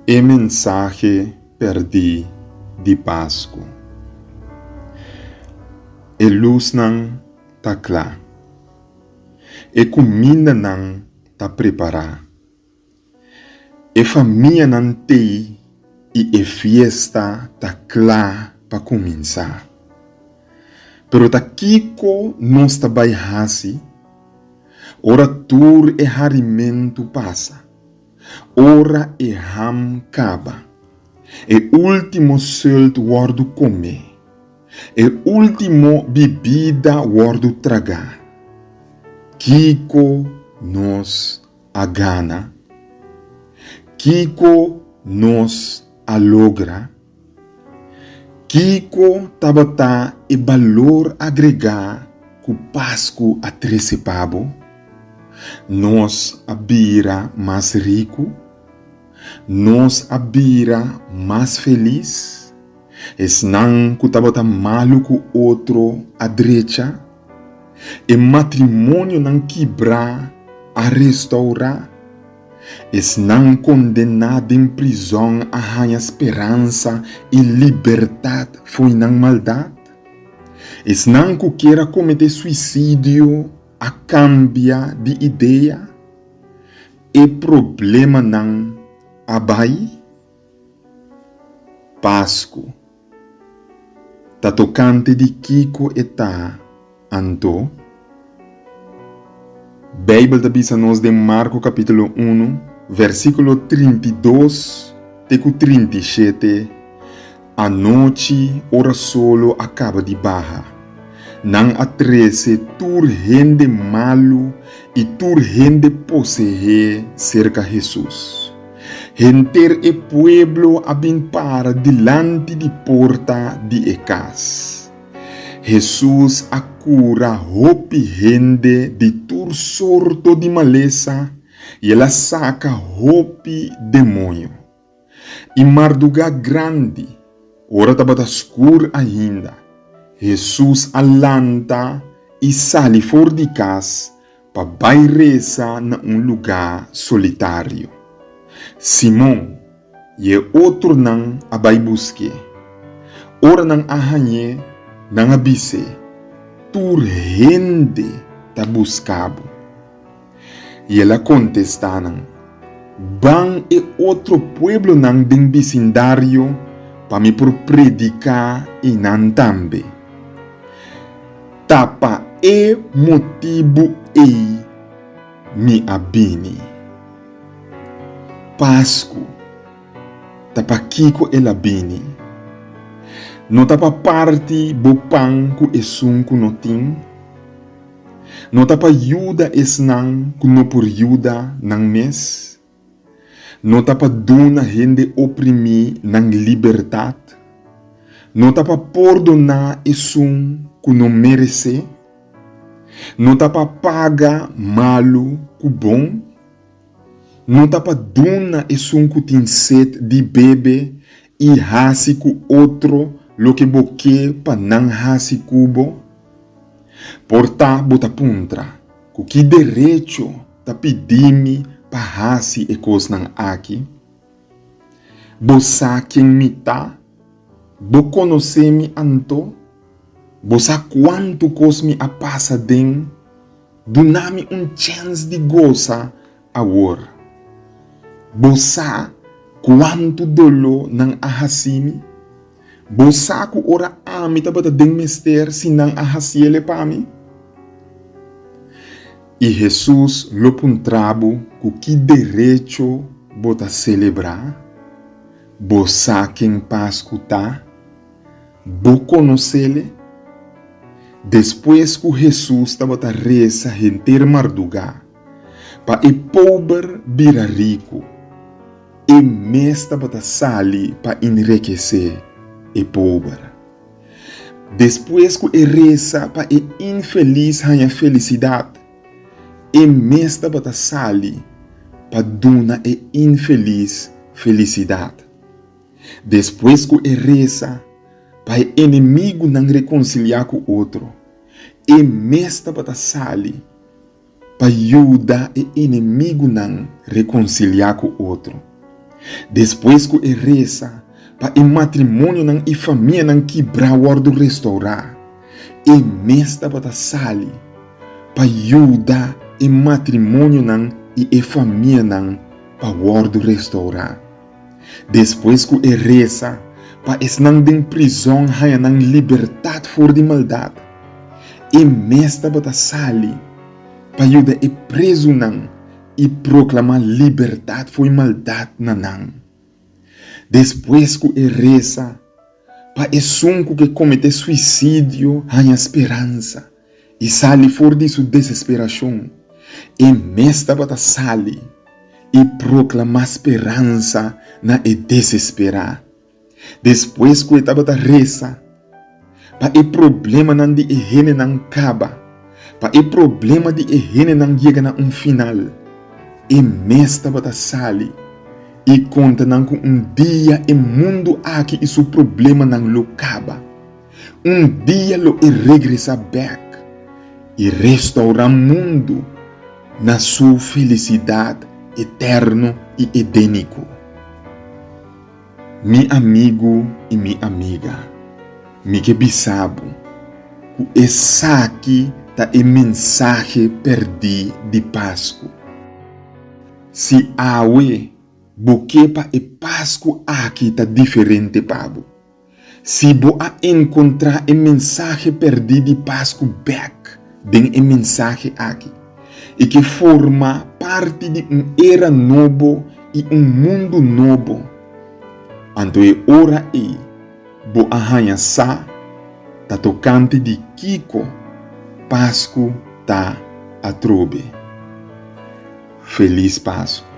E mensaje perdi de Páscoa. E luz não tá clara. E comida não tá preparada. E família não tem e fiesta tá clara para começar. Pero tá kiko nós tá baihasi. Ora tur e harimento passa. Ora e ham caba. E último solto wordo comer. E último bebida wordo tragar. Kiko nos agana. Kiko nos alogra. Kiko tabata e valor agregar ku Páscoa a trecepabo. Nós abira mais rico. Nós abira mais feliz. Esnan ku tabata maluco outro a direita. E matrimônio não quebrar a restaurar. Esnan condenado em prisão a ranha esperança e liberdade foi não maldade. Esnan que queira cometer suicídio a cambia de ideia. E problema não abai. Páscoa. Tá tocante de Kiko eta anto. Bíblia da bisa nos de Marco capítulo 1, versículo 32 até 37. A noite, ora solo acaba de barra. Não atrese tur gente malo e tur gente posee cerca Jesus. Gente e pueblo abin para delante de porta de casa. Jesus a cura hopi gente de tur sorto de maleza e ela saca hopi demônio. E marduga grande, ora tabata escuro ainda. Jesus alanta e sale fora de casa para bairresa na lugar solitário. Simão e outro não a vai buscar. Ora não arranhe, não abise. Tur rende tá buscabo. E ela contestaram. Ban e outro pueblo não den vecindário para me por predicar e não também. Tapa e motivo e mi abini. Páscoa. Tapa kiko e labini. No tapa parte bo panku e sunku no ting. No tapa yuda esnang kuno por yuda nang mes. No tapa duna gente oprimi nang libertad. No tapa perdona esung kuno merece. No tapa paga malu ku bom. No tapa duna esung ku tin set di bebe e hasi ku outro lo que boque pa nang hasi kubo. Porta bota puntra, ku ki derecho ta pidimi pa hasi e kos nang aki. Bosa quem mita, bo conocemi anto, bosa quanto kos mi a passa den, dunami chance de goza awor. Bosa quanto dolo nang ahasimi, bosa ku ora ami tabata den mester sinang ahasiele pami. E Jesus lo puntrabo ku ki derecho bota celebrar, bosa quem Páscoa tá, bo conocele. Depois que Jesus estava a reza renter marduga, para e pobre vira rico, e mes estava a sali para enriquecer e pobre. Depois que e reza para e infeliz ganha felicidade, e mes estava a sali para dona e infeliz felicidade. Depois que e reza para o inimigo não reconciliar com o outro, e mesmo para sali para ajudar o inimigo não reconciliar com o outro. Depois que e reza, para o matrimônio não e família não quebrar o restaurar, e mesta para sali, para ajudar o matrimônio não e a família não para o restaurar. Depois que e reza, para es não de prisão haya não liberdade for de maldade, e mesta para sali, para ajudar e preso não e proclamar liberdade for maldade não. Depois que e reza, para e sunco que comete suicídio, há esperança, e sali fora de sua desesperação, e mesta para sali, e proclamar esperança na e desesperar. Depois que estava da reza, para o problema não de e não acaba, para o problema de e não chega a final, e mesta para sali, e conta com dia e mundo aqui e seu problema não acaba. Dia lo e regressa back e restaura o mundo na sua felicidade eterno e edênico. Mi amigo e mi amiga, mi que bisabo, o essa aqui tá e mensagem perdi de Páscoa. Se awe porque para e Páscoa aqui está diferente, Pabo. Se bo a encontrar a mensagem perdida de Páscoa back, den a mensagem aqui, e que forma parte de era novo e mundo novo. Anto é hora aí, bo a hanha sa, tá tocante de Kiko, Páscoa tá a trobe. Feliz Páscoa.